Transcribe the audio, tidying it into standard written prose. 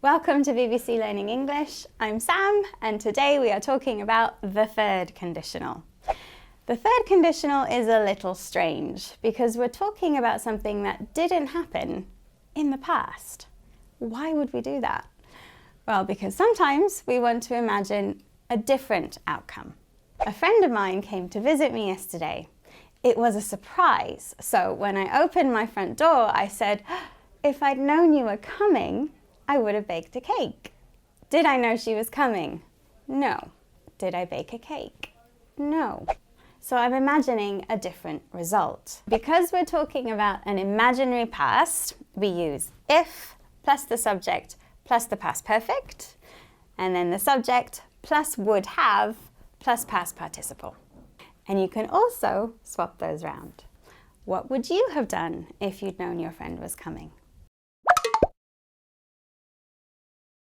Welcome to BBC Learning English. I'm Sam, and today we are talking about the third conditional. The third conditional is a little strange because we're talking about something that didn't happen in the past. Why would we do that? Well, because sometimes we want to imagine a different outcome. A friend of mine came to visit me yesterday. It was a surprise, so when I opened my front door, I said, "If I'd known you were coming, I would have baked a cake." Did I know she was coming? No. Did I bake a cake? No. So I'm imagining a different result. Because we're talking about an imaginary past, we use if plus the subject plus the past perfect, and then the subject plus would have plus past participle. And you can also swap those round. What would you have done if you'd known your friend was coming?